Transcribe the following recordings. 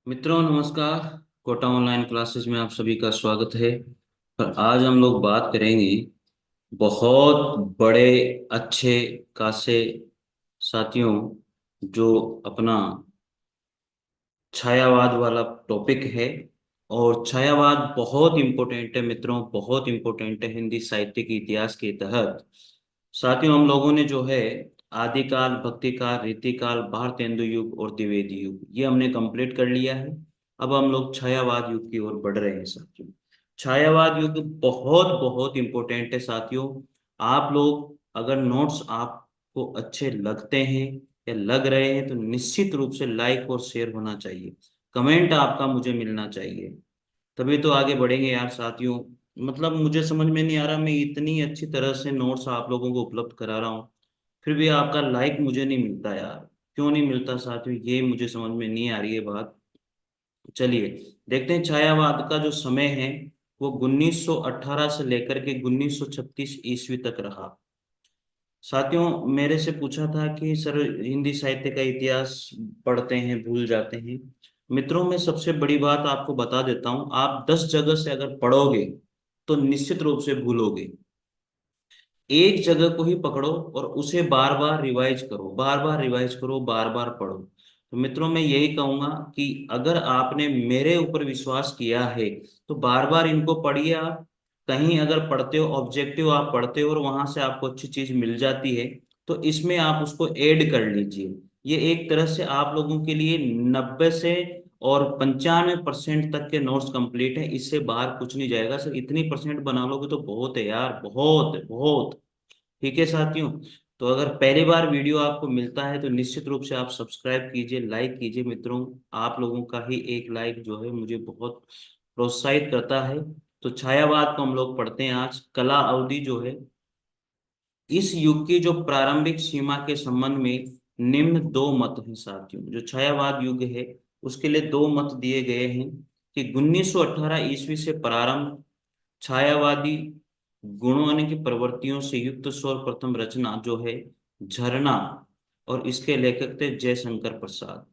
मित्रों नमस्कार। Kota online classes में आप सभी का स्वागत है। पर आज हम लोग बात करेंगे बहुत बड़े अच्छे खासे साथियों जो अपना छायावाद वाला टॉपिक है। और छायावाद बहुत इम्पोर्टेंट है मित्रों, बहुत इम्पोर्टेंट है हिंदी साहित्य के इतिहास के तहत। साथियों हम लोगों ने जो है आदिकाल, भक्तिकाल, रीतिकाल, भारतेंदु युग और द्विवेदी युग ये हमने कंप्लीट कर लिया है। अब हम लोग छायावाद युग की ओर बढ़ रहे हैं साथियों। छायावाद युग बहुत बहुत इम्पोर्टेंट है साथियों। आप लोग अगर नोट्स आपको अच्छे लगते हैं या लग रहे हैं तो निश्चित रूप से लाइक और शेयर होना चाहिए। कमेंट आपका मुझे मिलना चाहिए, तभी तो आगे बढ़ेंगे यार साथियों। मतलब मुझे समझ में नहीं आ रहा, मैं इतनी अच्छी तरह से नोट्स आप लोगों को उपलब्ध करा रहा हूँ, फिर भी आपका लाइक मुझे नहीं मिलता यार। क्यों नहीं मिलता साथियों, ये मुझे समझ में नहीं आ रही है बात। चलिए देखते हैं। छायावाद का जो समय है वो 1918 से लेकर के 1936 ईस्वी तक रहा। साथियों मेरे से पूछा था कि सर हिंदी साहित्य का इतिहास पढ़ते हैं भूल जाते हैं। मित्रों मैं सबसे बड़ी बात आपको बता देता हूं, आप 10 जगह से अगर पढ़ोगे तो निश्चित रूप से भूलोगे। एक जगह को ही पकड़ो और उसे बार बार रिवाइज करो, बार बार रिवाइज करो, बार बार पढ़ो। तो मित्रों मैं यही कहूंगा कि अगर आपने मेरे ऊपर विश्वास किया है तो बार बार इनको पढ़िए आप। कहीं अगर पढ़ते हो, ऑब्जेक्टिव आप पढ़ते हो और वहां से आपको अच्छी चीज मिल जाती है तो इसमें आप उसको ऐड कर लीजिए। ये एक तरह से आप लोगों के लिए 90 से और 95% तक के नोट्स कंप्लीट है। इससे बाहर कुछ नहीं जाएगा सर, इतनी परसेंट बना लोगे तो बहुत है यार, बहुत बहुत। ठीक है साथियों। तो अगर पहली बार वीडियो आपको मिलता है तो निश्चित रूप से आप सब्सक्राइब कीजिए, लाइक कीजिए मित्रों। आप लोगों का ही एक लाइक जो है मुझे बहुत प्रोत्साहित करता है। तो छायावाद को हम लोग पढ़ते हैं आज। कला अवधि जो है, इस युग की जो प्रारंभिक सीमा के संबंध में निम्न दो मत हैं साथियों। जो छायावाद युग है उसके लिए दो मत दिए गए हैं कि 1918 ईस्वी से प्रारंभ छायावादी गुणों यानी कि प्रवृत्तियों से युक्त सर्वप्रथम रचना जो है झरना, और इसके लेखक थे जयशंकर प्रसाद।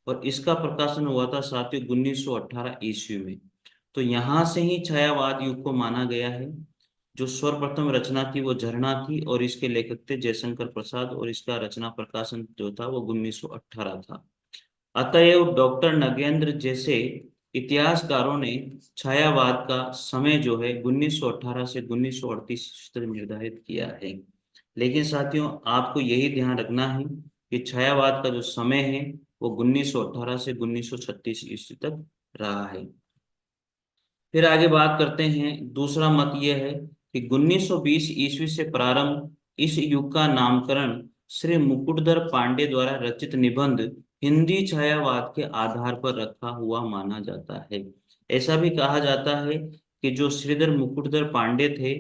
और इसका प्रकाशन हुआ था साथियों 1918 ईस्वी में। तो यहाँ से ही छायावाद युग को माना गया है। जो सर्वप्रथम रचना थी वो झरना थी और इसके लेखक थे जयशंकर प्रसाद, और इसका रचना प्रकाशन जो था वो 1918 था। अतएव डॉक्टर नगेंद्र जैसे इतिहासकारों ने छायावाद का समय जो है 1918 से 1938 तक निर्धारित किया है। लेकिन साथियों आपको यही ध्यान रखना है कि छायावाद का जो समय है वो 1918 से 1936 ईस्वी तक रहा है। फिर आगे बात करते हैं। दूसरा मत यह है कि 1920 ईस्वी से प्रारंभ इस युग का नामकरण श्री मुकुटधर पांडे द्वारा रचित निबंध हिंदी छायावाद के आधार पर रखा हुआ माना जाता है। ऐसा भी कहा जाता है कि जो श्रीधर मुकुटधर पांडे थे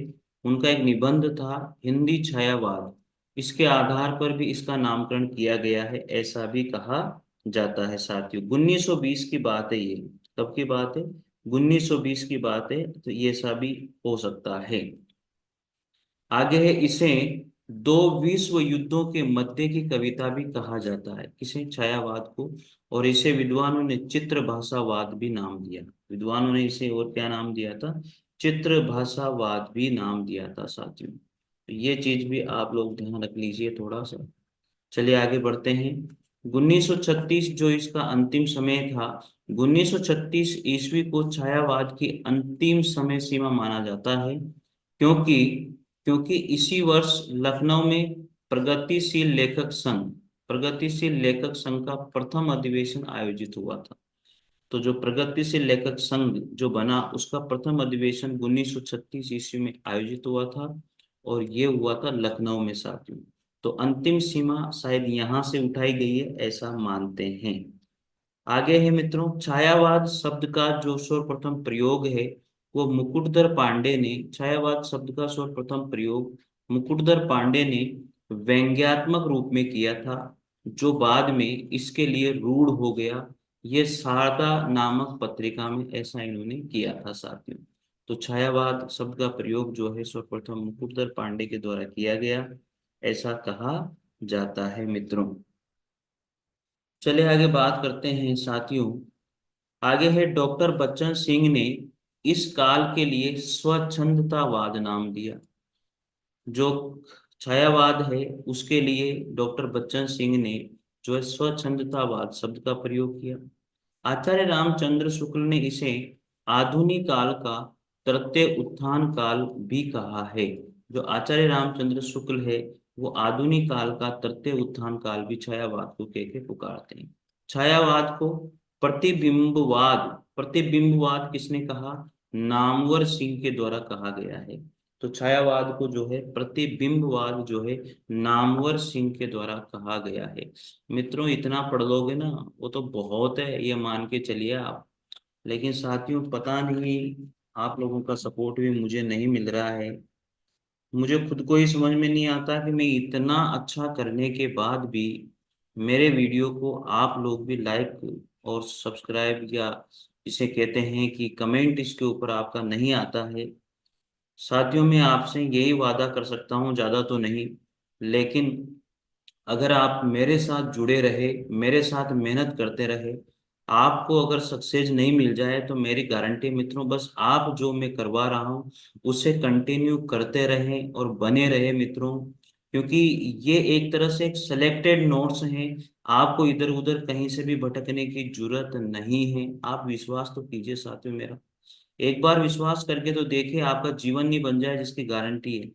उनका एक निबंध था हिंदी छायावाद, इसके आधार पर भी इसका नामकरण किया गया है, ऐसा भी कहा जाता है साथियों। 1920 की बात है ये। कब की बात है? 1920 की बात है, तो ये सब भी हो सकता है। आगे है, इसे दो विश्व युद्धों के मध्य की कविता भी कहा जाता है, किसे? छायावाद को। और इसे विद्वानों ने चित्र भाषावाद भी नाम दिया। विद्वानों ने इसे और क्या नाम दिया था? चित्र भाषावाद भी नाम दिया था साथियों। तो ये चीज भी आप लोग ध्यान रख लीजिए थोड़ा सा। चलिए आगे बढ़ते हैं। 1936 जो इसका अंतिम समय था, 1936 ईस्वी को छायावाद की अंतिम समय सीमा माना जाता है, क्योंकि क्योंकि इसी वर्ष लखनऊ में प्रगतिशील लेखक संघ प्रगतिशील लेखक संघ का प्रथम अधिवेशन आयोजित हुआ था। तो जो प्रगतिशील लेखक संघ जो बना उसका प्रथम अधिवेशन 1936 ईस्वी में आयोजित हुआ था, और ये हुआ था लखनऊ में साथियों। तो अंतिम सीमा शायद यहाँ से उठाई गई है ऐसा मानते हैं। आगे है मित्रों, छायावाद शब्द का जो सर्वप्रथम प्रयोग है वो मुकुटधर पांडे ने, छायावाद शब्द का सर्वप्रथम प्रयोग मुकुटधर पांडे ने व्यंग्यात्मक रूप में किया था, जो बाद में इसके लिए रूढ़ हो गया। ये शारदा नामक पत्रिका में ऐसा इन्होंने किया था साथियों। तो छायावाद शब्द का प्रयोग जो है सर्वप्रथम मुकुटधर पांडे के द्वारा किया गया, ऐसा कहा जाता है मित्रों। चलिए आगे बात करते हैं साथियों। आगे है डॉक्टर बच्चन सिंह ने इस काल के लिए स्वच्छंदतावाद नाम दिया। जो छायावाद है उसके लिए डॉक्टर बच्चन सिंह ने जो है स्वच्छंदतावाद शब्द का प्रयोग किया। आचार्य रामचंद्र शुक्ल ने इसे आधुनिक काल का तृतीय उत्थान काल भी कहा है। जो आचार्य रामचंद्र शुक्ल है वो आधुनिक काल का तृतीय उत्थान काल भी छायावाद को कह के पुकारते हैं। छायावाद को प्रतिबिंबवाद प्रतिबिंबवाद किसने कहा? नामवर सिंह के द्वारा कहा गया है। तो छायावाद को जो है प्रतिबिंबवाद जो है नामवर सिंह के द्वारा कहा गया है। मित्रों इतना पढ़ लोगे ना वो तो बहुत है, ये मान के चलिए आप। लेकिन साथियों पता नहीं आप लोगों का सपोर्ट भी मुझे नहीं मिल रहा है। मुझे खुद को ही समझ में नहीं आता कि मैं इतना अच्छा करने के बाद भी मेरे वीडियो को आप लोग भी लाइक और सब्सक्राइब या इसे कहते हैं कि कमेंट इसके ऊपर आपका नहीं आता है। साथियों मैं आपसे यही वादा कर सकता हूँ, ज्यादा तो नहीं, लेकिन अगर आप मेरे साथ जुड़े रहे, मेरे साथ मेहनत करते रहे, आपको अगर सक्सेस नहीं मिल जाए तो मेरी गारंटी मित्रों बस आप जो मैं करवा रहा हूँ उसे कंटिन्यू करते रहें और बने रहे मित्रों। क्योंकि ये एक तरह से एक सिलेक्टेड नोट्स हैं, आपको इधर उधर कहीं से भी भटकने की जरूरत नहीं है। आप विश्वास तो कीजिए साथियों मेरा, एक बार विश्वास करके तो देखिए आपका जीवन नहीं बन जाए जिसकी गारंटी है।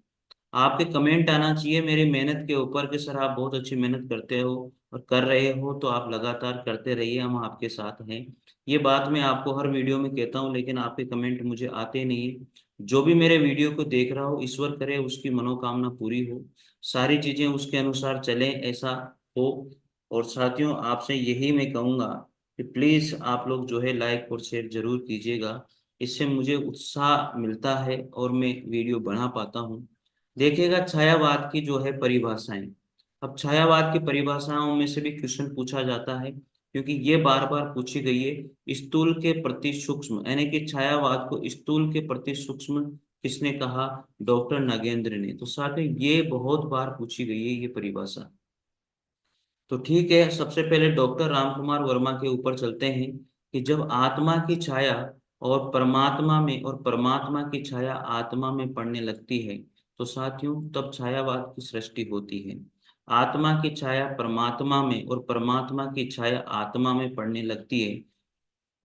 आपके कमेंट आना चाहिए मेरी मेहनत के ऊपर कि सर आप बहुत अच्छी मेहनत करते हो और कर रहे हो, तो आप लगातार करते रहिए, हम आपके साथ हैं। ये बात मैं आपको हर वीडियो में कहता हूँ लेकिन आपके कमेंट मुझे आते नहीं है। जो भी मेरे वीडियो को देख रहा हो ईश्वर करे उसकी मनोकामना पूरी हो, सारी चीजें उसके अनुसार चलें, ऐसा हो। और साथियों आपसे यही मैं कहूंगा कि प्लीज आप लोग जो है लाइक और शेयर जरूर कीजिएगा, इससे मुझे उत्साह मिलता है और मैं वीडियो बना पाता हूँ। देखिएगा छायावाद की जो है परिभाषाएं, अब छायावाद की परिभाषाओं में से भी क्वेश्चन पूछा जाता है क्योंकि ये बार बार पूछी गई है। स्थूल के प्रति सूक्ष्म यानी कि छायावाद को स्थूल के प्रति सूक्ष्म किसने कहा? डॉक्टर नागेंद्र ने। तो साथ में ये बहुत बार पूछी गई है ये परिभाषा। तो ठीक है, सबसे पहले डॉक्टर रामकुमार वर्मा के ऊपर चलते हैं कि जब आत्मा की छाया और परमात्मा में और परमात्मा की छाया आत्मा में पड़ने लगती है तो साथियों तब छायावाद की सृष्टि होती है। आत्मा की छाया परमात्मा में और परमात्मा की छाया आत्मा में पड़ने लगती है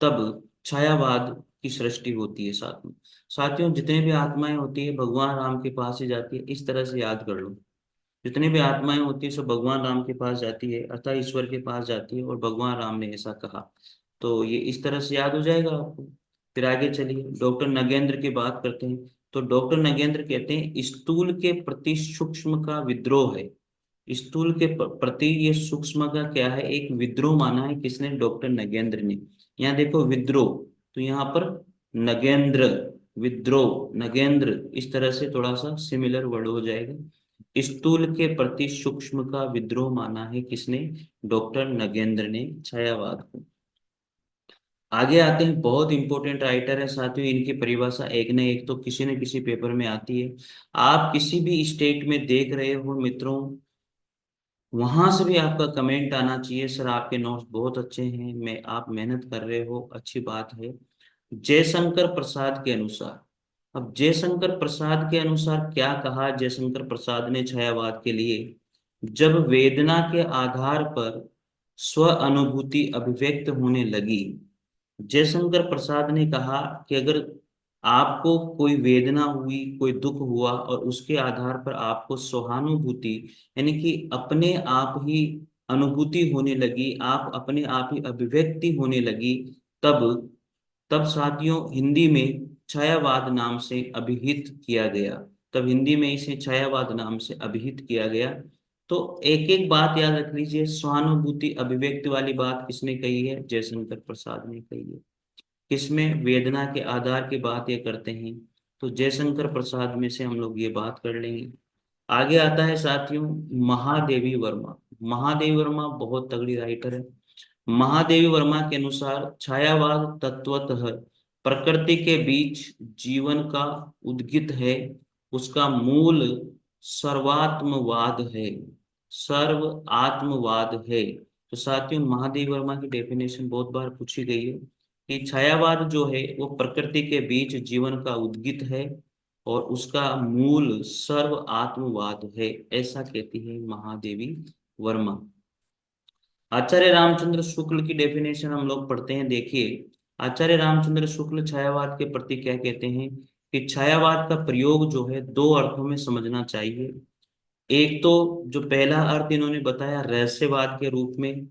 तब छायावाद की सृष्टि होती है। साथियों जितने भी आत्माएं होती है भगवान राम के पास ही जाती है, इस तरह से याद कर लो। जितनी भी आत्माएं होती है सब भगवान राम के पास जाती है, अतः ईश्वर के पास जाती है और भगवान राम ने ऐसा कहा। तो ये इस तरह से याद हो जाएगा आपको। फिर आगे चलिए डॉक्टर नगेंद्र की बात करते हैं। तो डॉक्टर नगेंद्र कहते हैं स्थूल के प्रति सूक्ष्म का विद्रोह है। स्थूल के प्रति ये सूक्ष्म का क्या है? एक विद्रोह माना है किसने? डॉक्टर नगेंद्र ने। यहाँ देखो विद्रोह, तो यहाँ पर नगेंद्र, विद्रोह नगेंद्र, इस तरह से थोड़ा सा सिमिलर वर्ड हो जाएगा। स्थूल के प्रति सूक्ष्म का विद्रोह माना है किसने? डॉक्टर नगेंद्र ने छायावाद को। आगे आते हैं, बहुत इंपॉर्टेंट राइटर है साथियों, इनकी परिभाषा एक न एक तो किसी न किसी पेपर में आती है। आप किसी भी स्टेट में देख रहे हो मित्रों, वहां से भी आपका कमेंट आना चाहिए सर आपके नोट्स बहुत अच्छे हैं, मैं आप मेहनत कर रहे हो, अच्छी बात है। जयशंकर प्रसाद के अनुसार, अब जयशंकर प्रसाद के अनुसार क्या कहा जयशंकर प्रसाद ने छायावाद के लिए? जब वेदना के आधार पर स्व अनुभूति अभिव्यक्त होने लगी। जयशंकर प्रसाद ने कहा कि अगर आपको कोई वेदना हुई, कोई दुख हुआ और उसके आधार पर आपको सहानुभूति यानी कि अपने आप ही अनुभूति होने लगी, आप अपने आप ही अभिव्यक्ति होने लगी, तब तब साथियों हिंदी में छायावाद नाम से अभिहित किया गया। तब हिंदी में इसे छायावाद नाम से अभिहित किया गया। तो एक एक बात याद रख लीजिए, सहानुभूति अभिव्यक्ति वाली बात किसने कही है? जयशंकर प्रसाद ने कही है। किसमें? वेदना के आधार की बात ये करते हैं तो जयशंकर प्रसाद में से हम लोग ये बात कर लेंगे। आगे आता है साथियों महादेवी वर्मा। महादेवी वर्मा बहुत तगड़ी राइटर है। महादेवी वर्मा के अनुसार छायावाद तत्वतः प्रकृति के बीच जीवन का उद्गित है, उसका मूल सर्वात्मवाद है, सर्व आत्मवाद है। तो साथियों महादेवी वर्मा की डेफिनेशन बहुत बार पूछी गई है। कि छायावाद जो है वो प्रकृति के बीच जीवन का उद्गित है और उसका मूल सर्व आत्मवाद है, ऐसा कहती है महादेवी वर्मा। आचार्य रामचंद्र शुक्ल की डेफिनेशन हम लोग पढ़ते हैं, देखिए। आचार्य रामचंद्र शुक्ल छायावाद के प्रति क्या कहते हैं कि छायावाद का प्रयोग जो है दो अर्थों में समझना चाहिए। एक तो जो पहला अर्थ इन्होंने बताया रहस्यवाद के रूप में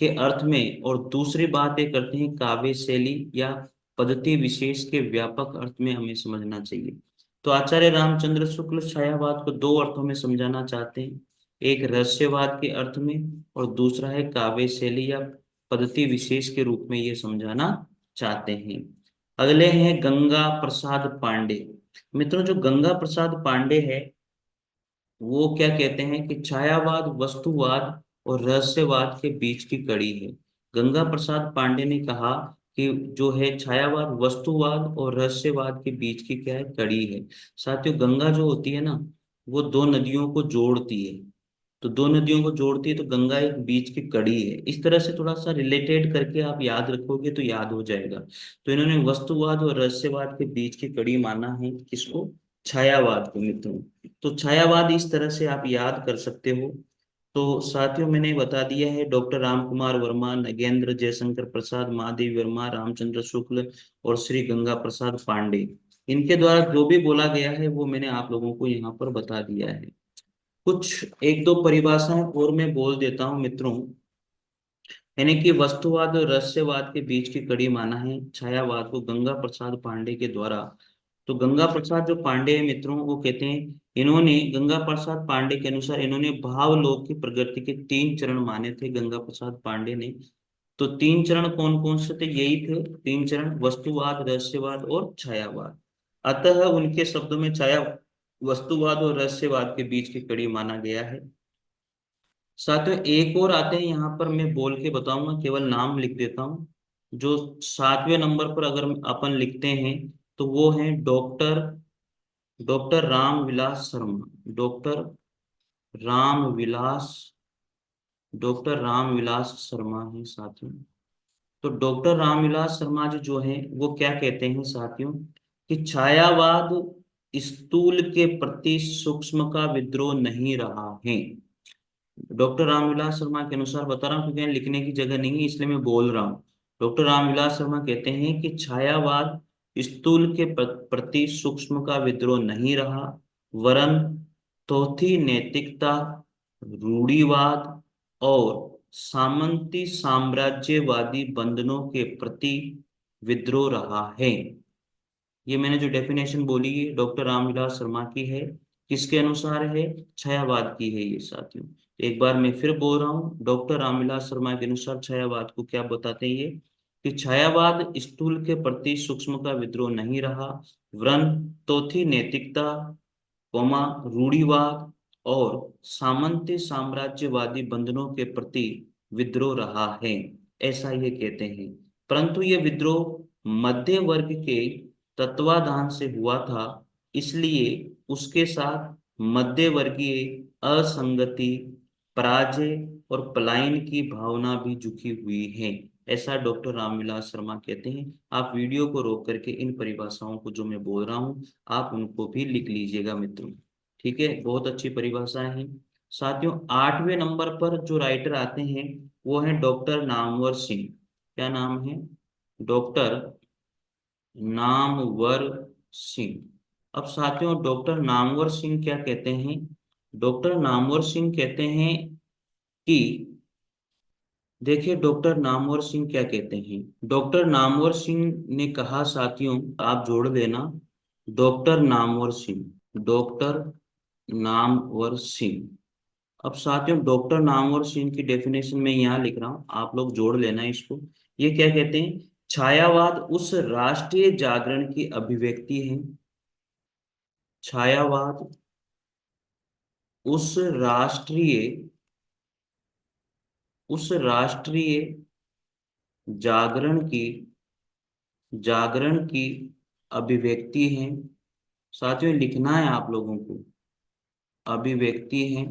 के अर्थ में, और दूसरी बात ये करते हैं काव्य शैली या पद्धति विशेष के व्यापक अर्थ में हमें समझना चाहिए। तो आचार्य रामचंद्र शुक्ल छायावाद को दो अर्थों में समझाना चाहते हैं, एक रहस्यवाद के अर्थ में और दूसरा है काव्य शैली या पद्धति विशेष के रूप में ये समझाना चाहते हैं। अगले हैं गंगा प्रसाद पांडे। मित्रों, जो गंगा प्रसाद पांडे है वो क्या कहते हैं कि छायावाद वस्तुवाद और रहस्यवाद के बीच की कड़ी है। गंगा प्रसाद पांडे ने कहा कि जो है छायावाद वस्तुवाद और रहस्यवाद के बीच की क्या है, कड़ी है। साथियों, गंगा जो होती है ना, वो दो नदियों को जोड़ती है। तो दो नदियों को जोड़ती है, तो गंगा एक बीच की कड़ी है। इस तरह से थोड़ा सा रिलेटेड करके आप याद रखोगे तो याद हो जाएगा। तो इन्होंने वस्तुवाद और रहस्यवाद के बीच की कड़ी माना है किसको, छायावाद को मित्रों। तो छायावाद इस तरह से आप याद कर सकते हो। तो साथियों, मैंने बता दिया है डॉक्टर राम कुमार वर्मा, नगेंद्र जयशंकर प्रसाद, महादेव वर्मा, रामचंद्र शुक्ल और श्री गंगा प्रसाद पांडे। इनके द्वारा जो भी बोला गया है वो मैंने आप लोगों को यहाँ पर बता दिया है। कुछ एक दो परिभाषाएं और मैं बोल देता हूं मित्रों। यानी कि वस्तुवाद और रहस्यवाद के बीच की कड़ी माना है छायावाद को गंगा प्रसाद पांडे के द्वारा। तो गंगा प्रसाद जो पांडे हैं मित्रों, वो कहते हैं, इन्होंने गंगा प्रसाद पांडे के अनुसार इन्होंने भावलोक की प्रगति के तीन चरण माने थे गंगा प्रसाद पांडे ने। तो तीन चरण कौन कौन से थे, यही थे तीन चरण, वस्तुवाद, रहस्यवाद और छायावाद। अतः उनके शब्दों में छाया वस्तुवाद और रहस्यवाद के बीच की कड़ी माना गया है। साथियों, एक और आते हैं, यहाँ पर मैं बोल के बताऊंगा, केवल नाम लिख देता हूँ। जो सातवें नंबर पर अगर अपन लिखते हैं तो वो है doctor doctor Ramvilas Sharma. Doctor Ramvilas doctor Ramvilas Sharma है साथियों। तो डॉक्टर रामविलास शर्मा जी जो है वो क्या कहते हैं साथियों कि छायावाद स्थूल के प्रति सूक्ष्म का विद्रोह नहीं रहा है। डॉक्टर रामविलास शर्मा के अनुसार बता रहा हूँ क्योंकि यहाँ लिखने की जगह नहीं है इसलिए मैं बोल रहा हूँ। डॉक्टर रामविलास शर्मा कहते हैं कि छायावाद स्थूल के प्रति सूक्ष्म का विद्रोह नहीं रहा, वरन चौथी नैतिकता, रूढ़िवाद और सामंती साम्राज्यवादी बंधनों के प्रति विद्रोह रहा है। ये मैंने जो डेफिनेशन बोली है डॉक्टर रामविलास शर्मा की है, किसके अनुसार है, छायावाद की है ये साथियों। एक बार मैं फिर बोल रहा हूँ, डॉक्टर रामविलास शर्मा के अनुसार छायावाद को क्या बताते हैं ये, कि छायावाद स्थूल के प्रति सूक्ष्म का विद्रोह नहीं रहा, वरन चौथी नैतिकता, कोमा, रूढ़िवाद और सामंती साम्राज्यवादी बंधनों के प्रति विद्रोह रहा है, ऐसा ये कहते हैं। परंतु ये विद्रोह मध्य वर्ग के तत्वाधान से हुआ था, इसलिए उसके साथ मध्य वर्गीय असंगति, पराजय और पलायन की भावना भी झुकी हुई है, ऐसा डॉक्टर रामविलास शर्मा कहते हैं। आप वीडियो को रोक करके इन परिभाषाओं को जो मैं बोल रहा हूँ आप उनको भी लिख लीजिएगा मित्रों। ठीक है, बहुत अच्छी परिभाषाएं हैं। साथियों, आठवें नंबर पर जो राइटर आते हैं वो है डॉक्टर नामवर सिंह। क्या नाम है, डॉक्टर नामवर सिंह। अब साथियों, डॉक्टर नामवर सिंह क्या कहते हैं, डॉक्टर नामवर सिंह कहते हैं कि, देखिए डॉक्टर नामवर सिंह क्या कहते हैं। डॉक्टर नामवर सिंह ने कहा साथियों, आप जोड़ लेना, डॉक्टर नामवर सिंह, डॉक्टर नामवर सिंह। अब साथियों, डॉक्टर नामवर सिंह की डेफिनेशन में यहाँ लिख रहा हूँ, आप लोग जोड़ लेना इसको। ये क्या कहते हैं, छायावाद उस राष्ट्रीय जागरण की अभिव्यक्ति है। छायावाद उस राष्ट्रीय उस राष्ट्रीय जागरण की जागरण की अभिव्यक्ति है। साथियों, लिखना है आप लोगों को, अभिव्यक्ति है।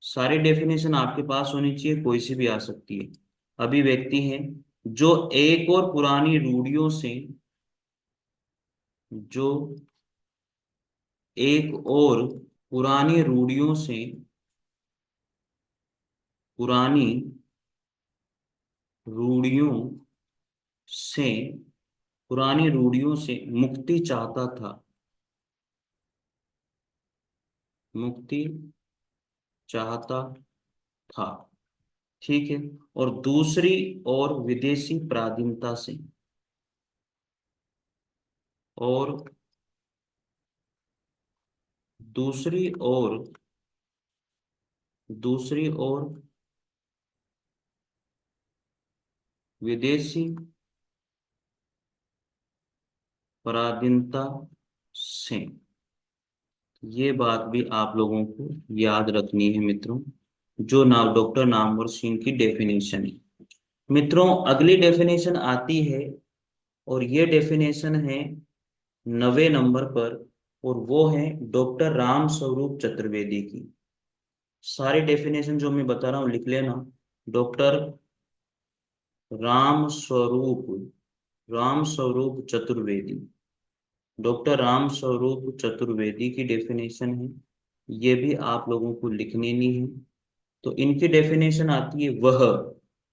सारी डेफिनेशन आपके पास होनी चाहिए, कोई सी भी आ सकती है। अभिव्यक्ति है जो एक और पुरानी रूढ़ियों से जो एक और पुरानी रूढ़ियों से पुरानी रूढ़ियों से पुरानी रूढ़ियों से मुक्ति चाहता था, मुक्ति चाहता था। ठीक है। और दूसरी और विदेशी पराधीनता से, और दूसरी और दूसरी और विदेशी पराधीनता से। ये बात भी आप लोगों को याद रखनी है मित्रों, जो नाम डॉक्टर नामवर सिंह की डेफिनेशन है। मित्रों अगली डेफिनेशन आती है, और ये डेफिनेशन है 90 नंबर पर, और वो है डॉक्टर राम स्वरूप चतुर्वेदी की। सारी डेफिनेशन जो मैं बता रहा हूँ लिख लेना। डॉक्टर राम स्वरूप राम स्वरूप चतुर्वेदी, डॉक्टर राम स्वरूप चतुर्वेदी की डेफिनेशन है। ये भी आप लोगों को लिखनी नहीं है। तो इनकी डेफिनेशन आती है,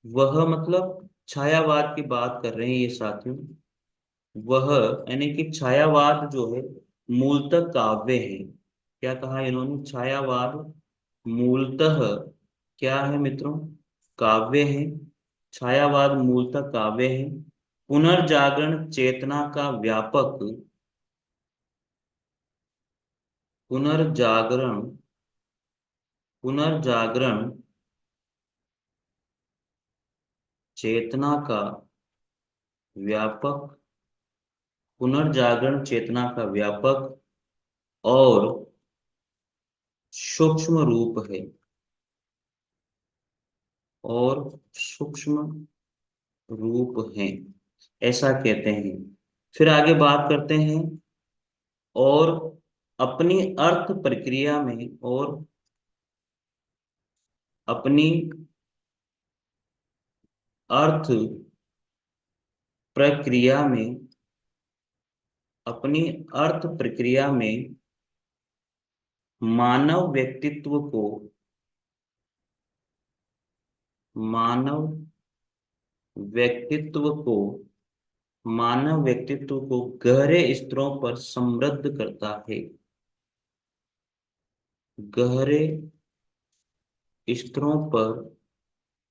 वह मतलब छायावाद की बात कर रहे हैं ये साथियों। वह यानी कि छायावाद जो है मूलतः काव्य है। क्या कहा इन्होंने? छायावाद मूलतः क्या है मित्रों? काव्य है। छायावाद मूलतः काव्य है। पुनर्जागरण चेतना का व्यापक पुनर्जागरण पुनर्जागरण चेतना का व्यापक पुनर्जागरण चेतना का व्यापक और सूक्ष्म रूप है, और सूक्ष्म रूप है, ऐसा कहते हैं। फिर आगे बात करते हैं, और अपनी अर्थ प्रक्रिया में और अपनी अर्थ प्रक्रिया में अपनी अर्थ प्रक्रिया में मानव व्यक्तित्व को मानव व्यक्तित्व को मानव व्यक्तित्व को गहरे स्तरों पर समृद्ध करता है, गहरे स्तरों पर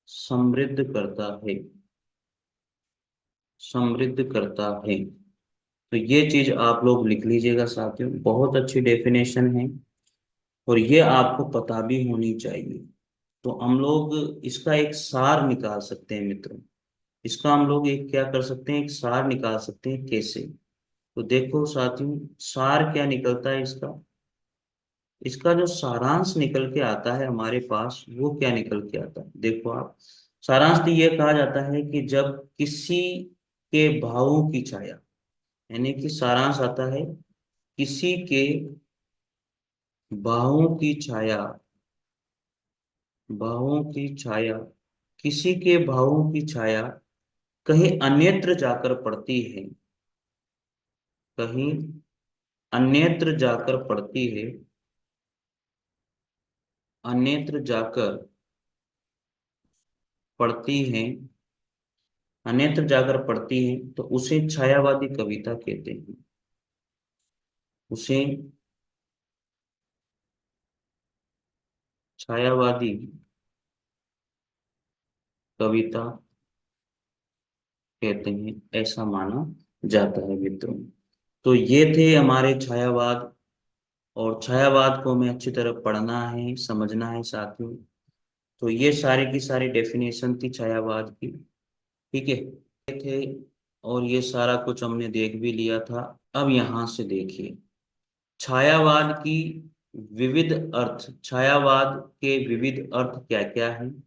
समृद्ध करता है, समृद्ध करता है। तो ये चीज आप लोग लिख लीजिएगा साथियों, बहुत अच्छी डेफिनेशन है, और ये आपको पता भी होनी चाहिए। तो हम लोग इसका एक सार निकाल सकते हैं मित्रों। इसका हम लोग एक क्या कर सकते हैं, एक सार निकाल सकते हैं। कैसे? तो देखो साथियों, सार क्या निकलता है इसका? इसका जो सारांश निकल के आता है हमारे पास, वो क्या निकल के आता है देखो आप। सारांश तो ये कहा जाता है कि जब किसी के भावों की छाया, यानी कि सारांश आता है, किसी के भावों की छाया, भावों की छाया किसी के भावों की छाया कहीं अन्यत्र जाकर पड़ती है, कहीं अन्यत्र जाकर पड़ती है, अन्यत्र जाकर पड़ती है, अन्यत्र जाकर पड़ती है, तो उसे छायावादी कविता कहते हैं। उसे छायावादी कविता कहते हैं, ऐसा माना जाता है मित्रों। तो ये थे हमारे छायावाद, और छायावाद को हमें अच्छी तरह पढ़ना है, समझना है साथियों। तो ये सारी की सारी डेफिनेशन थी छायावाद की। ठीक है, ये थे, और ये सारा कुछ हमने देख भी लिया था। अब यहाँ से देखिए, छायावाद की विविध अर्थ, छायावाद के विविध अर्थ क्या क्या हैं,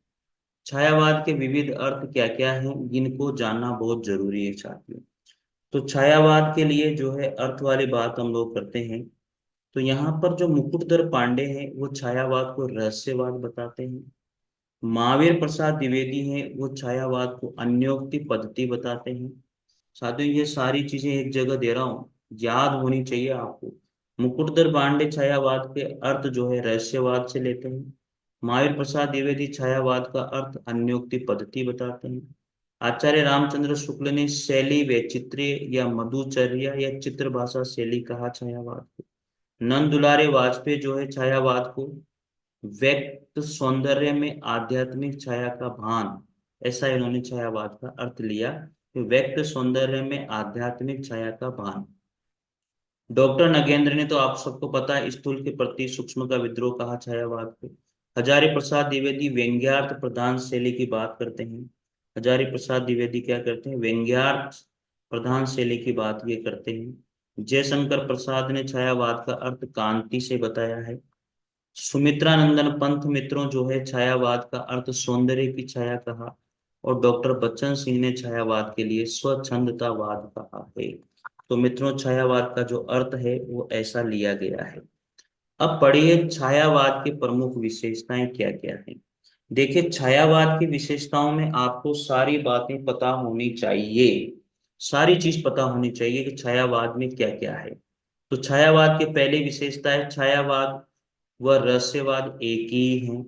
छायावाद के विविध अर्थ क्या क्या हैं, इनको जानना बहुत जरूरी है साथियों। तो छायावाद के लिए जो है अर्थ वाली बात हम लोग करते हैं। तो यहाँ पर जो मुकुटधर पांडे हैं वो छायावाद को रहस्यवाद बताते हैं। महावीर प्रसाद द्विवेदी हैं, वो छायावाद को अन्योक्ति पद्धति बताते हैं। साथियों ये सारी चीजें एक जगह दे रहा हूँ, याद होनी चाहिए आपको। मुकुटधर पांडे छायावाद के अर्थ जो है रहस्यवाद से लेते हैं। महावीर प्रसाद द्विवेदी छायावाद का अर्थ अन्योक्ति पद्धति बताते हैं। आचार्य रामचंद्र शुक्ल ने शैली वैचित्र्य या मधुचर्या या चित्र भाषा शैली कहा छायावाद को। नंद दुलारे वाजपेयी जो है छायावाद को व्यक्त सौंदर्य में आध्यात्मिक छाया का भान, ऐसा इन्होंने छायावाद का अर्थ लिया कि व्यक्त सौंदर्य में आध्यात्मिक छाया का भान। डॉक्टर नगेंद्र ने, तो आप सबको पता है, स्थूल के प्रति सूक्ष्म का विद्रोह कहा छायावाद को। हजारी प्रसाद द्विवेदी व्यंग्यार्थ प्रधान शैली की बात करते हैं। हजारी प्रसाद द्विवेदी क्या करते हैं, व्यंग्यार्थ प्रधान शैली की बात ये करते हैं। जयशंकर प्रसाद ने छायावाद का अर्थ कांति से बताया है। सुमित्रा नंदन पंथ मित्रों जो है छायावाद का अर्थ सौंदर्य की छाया कहा। और डॉक्टर बच्चन सिंह ने छायावाद के लिए स्वच्छंदतावाद कहा है। तो मित्रों छायावाद का जो अर्थ है वो ऐसा लिया गया है। अब पढ़िए छायावाद की प्रमुख विशेषताएं क्या क्या हैं। देखिए छायावाद की विशेषताओं में आपको सारी बातें पता होनी चाहिए, सारी चीज पता होनी चाहिए कि छायावाद में क्या क्या है। तो छायावाद की पहली विशेषता है छायावाद व रहस्यवाद एक ही हैं।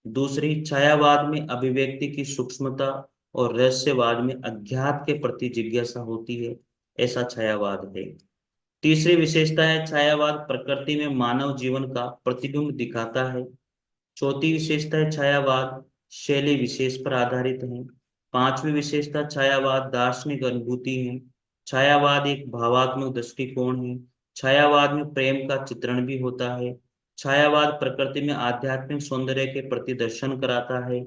दूसरी, छायावाद में अभिव्यक्ति की सूक्ष्मता और रहस्यवाद में अज्ञात के प्रति जिज्ञासा होती है, ऐसा छायावाद है। तीसरी विशेषता है छायावाद प्रकृति में मानव जीवन का प्रतिबिंब दिखाता है। चौथी विशेषता है छायावाद शैली विशेष पर आधारित है। पांचवी विशेषता छायावाद दार्शनिक अनुभूति है। छायावाद एक भावात्मक दृष्टिकोण है। छायावाद में प्रेम का चित्रण भी होता है। छायावाद प्रकृति में आध्यात्मिक सौंदर्य के प्रति दर्शन कराता है।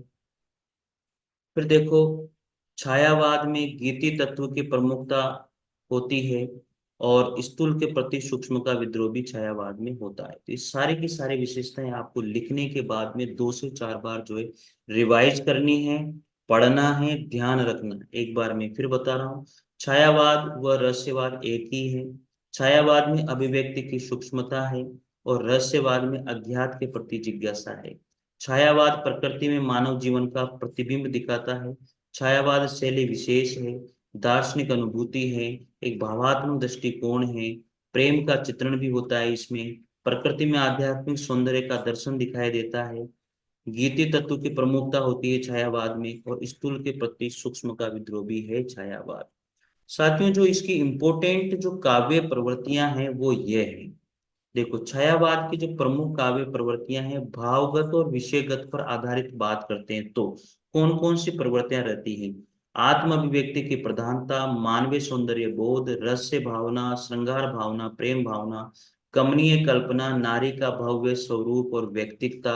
फिर देखो छायावाद में गीति तत्व की प्रमुखता होती है और स्थूल के प्रति सूक्ष्म का विद्रोह भी छायावाद में होता है। तो इस सारी की सारी विशेषताएं आपको लिखने के बाद में 2 से 4 बार जो है रिवाइज करनी है, पढ़ना है, ध्यान रखना है। एक बार मैं फिर बता रहा हूँ, छायावाद व रहस्यवाद एक ही है। छायावाद में अभिव्यक्ति की सूक्ष्मता है और रहस्यवाद में अज्ञात के प्रति जिज्ञासा है। छायावाद प्रकृति में मानव जीवन का प्रतिबिंब दिखाता है। छायावाद शैली विशेष है, दार्शनिक अनुभूति है, एक भावात्मक दृष्टिकोण है, प्रेम का चित्रण भी होता है इसमें, प्रकृति में आध्यात्मिक सौंदर्य का दर्शन दिखाई देता है, गीति तत्व की प्रमुखता होती है छायावाद में और स्थूल के प्रति सूक्ष्म का विद्रोह भी है छायावाद। साथियों जो इसकी इंपोर्टेंट जो काव्य प्रवृत्तियां हैं वो ये है। देखो छायावाद की जो प्रमुख काव्य प्रवृत्तियां हैं भावगत और विषयगत पर आधारित बात करते हैं, तो कौन कौन सी प्रवृत्तियां रहती हैं। आत्म अभिव्यक्ति की प्रधानता, मानवीय सौंदर्य बोध, रहस्य भावना, श्रृंगार भावना, प्रेम भावना, कमनीय कल्पना, नारी का भव्य स्वरूप और व्यक्तिकता,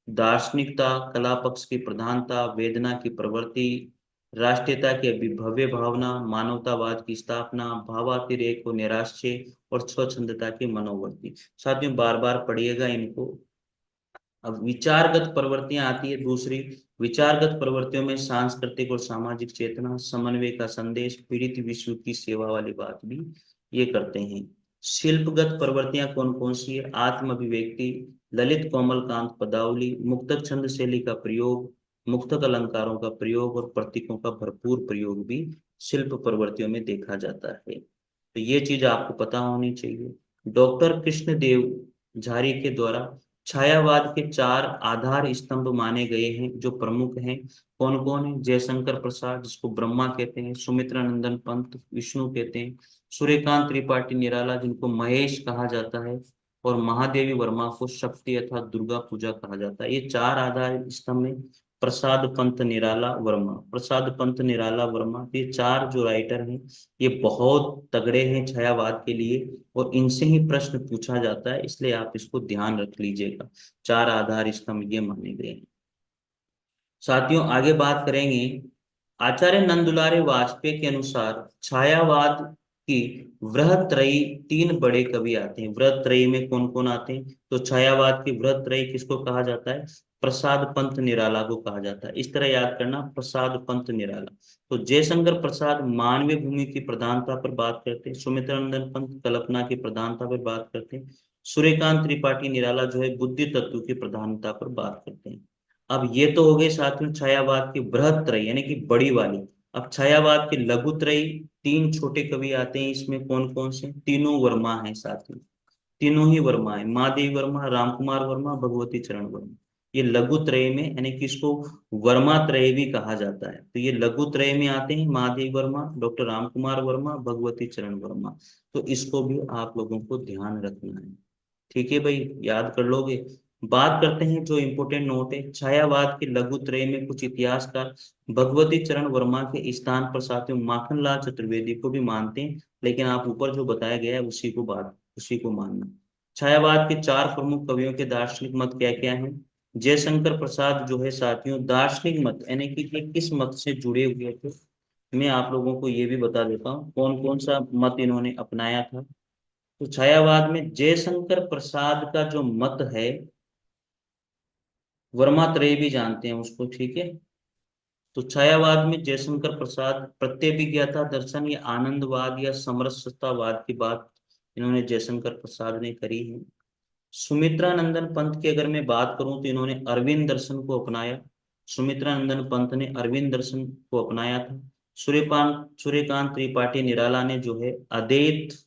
दार्शनिकता, कला पक्ष की प्रधानता, वेदना की प्रवृत्ति, राष्ट्रीयता की भव्य भावना, मानवतावाद की स्थापना, भावातिरेक और निराश्य और स्वच्छंदता की मनोवृत्ति। साथियों बार बार पढ़िएगा इनको। अब विचारगत प्रवृत्तियां आती है दूसरी। विचारगत प्रवृत्तियों में सांस्कृतिक और सामाजिक चेतना, समन्वय का संदेश, पीड़ित विश्व की सेवा वाली बात भी ये करते हैं। शिल्पगत प्रवृत्तियां कौन कौन सी है, आत्म अभिव्यक्ति, ललित कोमल कांत पदावली, मुक्तक छंद शैली का प्रयोग, मुक्तक अलंकारों का प्रयोग और प्रतीकों का भरपूर प्रयोग भी शिल्प प्रवृत्तियों में देखा जाता है। तो ये चीज आपको पता होनी चाहिए। डॉक्टर कृष्णदेव झारी के द्वारा छायावाद के 4 आधार स्तंभ माने गए हैं जो प्रमुख हैं। कौन कौन है, जयशंकर प्रसाद जिसको ब्रह्मा कहते हैं, सुमित्रा नंदन पंत विष्णु कहते हैं, सूर्यकांत त्रिपाठी निराला जिनको महेश कहा जाता है, और महादेवी वर्मा को शक्ति अर्थात दुर्गा पूजा कहा जाता है। ये 4 आधार स्तंभ है। प्रसाद पंत निराला वर्मा, प्रसाद पंत निराला वर्मा, ये 4 जो राइटर हैं ये बहुत तगड़े हैं छायावाद के लिए और इनसे ही प्रश्न पूछा जाता है, इसलिए आप इसको ध्यान रख लीजिएगा। 4 आधार स्तंभ ये माने गए हैं। साथियों आगे बात करेंगे, आचार्य नंदुलारे वाजपेयी के अनुसार छायावाद की वृहत्रयी 3 बड़े कवि आते हैं। वृहत्रयी में कौन कौन आते हैं, तो छायावाद की वृहत्रयी किसको कहा जाता है, प्रसाद पंत निराला को कहा जाता है। इस तरह याद करना, प्रसाद पंत निराला। तो जयशंकर प्रसाद मानवीय भूमि की प्रधानता पर बात करते हैं, सुमित्रा नंदन पंत कल्पना की प्रधानता पर बात करते हैं, सूर्यकांत त्रिपाठी निराला जो है बुद्धि तत्व की प्रधानता पर बात करते हैं। अब ये तो हो गई साथियों छायावाद की बृहत त्रयी यानी कि बड़ी वाली। अब छायावाद की लघु त्रयी, तीन छोटे कवि आते हैं इसमें, कौन कौन से? तीनों वर्मा हैं साथियों, तीनों ही वर्मा है, महादेवी वर्मा, रामकुमार वर्मा, भगवती चरण वर्मा। ये लघु त्रय में यानी कि इसको वर्मा त्रय भी कहा जाता है। तो ये लघु त्रय में आते हैं महादेवी वर्मा, डॉक्टर रामकुमार वर्मा, भगवती चरण वर्मा। तो इसको भी आप लोगों को ध्यान रखना है। ठीक है भाई, याद कर लोगे। बात करते हैं जो इम्पोर्टेंट नोट है, छायावाद के लघु त्रय में कुछ इतिहासकार भगवती चरण वर्मा के स्थान पर साथियों माखनलाल चतुर्वेदी को भी मानते हैं, लेकिन आप ऊपर जो बताया गया है उसी को मानना। छायावाद के चार प्रमुख कवियों के दार्शनिक मत क्या क्या हैं? जयशंकर प्रसाद जो है साथियों दार्शनिक मत यानी कि ये किस मत से जुड़े हुए थे, मैं आप लोगों को ये भी बता देता हूँ कौन कौन सा मत इन्होंने अपनाया था। तो छायावाद में जयशंकर प्रसाद का जो मत है, वर्मा त्रय भी जानते हैं उसको, ठीक है। तो छायावाद में जयशंकर प्रसाद प्रत्यभिज्ञाता दर्शन या आनंदवाद या समरसतावाद की बात इन्होंने जयशंकर प्रसाद ने करी है। सुमित्रा नंदन पंत की अगर मैं बात करूं तो इन्होंने अरविंद दर्शन को अपनाया। सुमित्रा नंदन पंत ने अरविंद दर्शन को अपनाया था। सूर्यकांत त्रिपाठी निराला ने जो है अद्वैत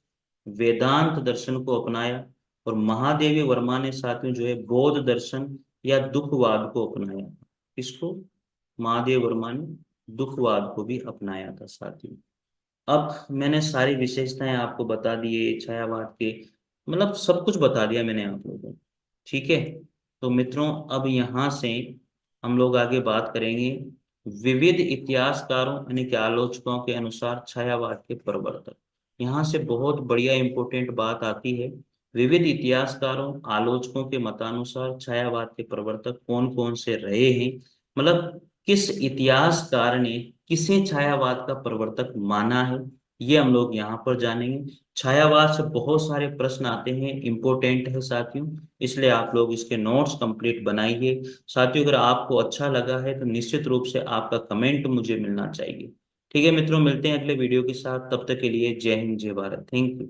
वेदांत दर्शन को अपनाया। और महादेवी वर्मा ने साथियों जो है बौद्ध दर्शन या दुखवाद को अपनाया। इसको महादेव वर्मा ने दुखवाद को भी अपनाया था साथियों। अब मैंने सारी विशेषताएं आपको बता दी है छायावाद के, मतलब सब कुछ बता दिया मैंने आप लोगों को, ठीक है। तो मित्रों अब यहाँ से हम लोग आगे बात करेंगे विविध इतिहासकारों यानी कि आलोचकों के अनुसार छायावाद के प्रवर्तक। यहाँ से बहुत बढ़िया इंपॉर्टेंट बात आती है, विविध इतिहासकारों आलोचकों के मतानुसार छायावाद के प्रवर्तक कौन कौन से रहे हैं, मतलब किस इतिहासकार ने किसे छायावाद का प्रवर्तक माना है, ये हम लोग यहाँ पर जानेंगे। छायावाद से बहुत सारे प्रश्न आते हैं, इंपॉर्टेंट है साथियों, इसलिए आप लोग इसके नोट्स कंप्लीट बनाइए। साथियों अगर आपको अच्छा लगा है तो निश्चित रूप से आपका कमेंट मुझे मिलना चाहिए। ठीक है मित्रों, मिलते हैं अगले वीडियो के साथ, तब तक के लिए जय हिंद जय भारत, थैंक यू।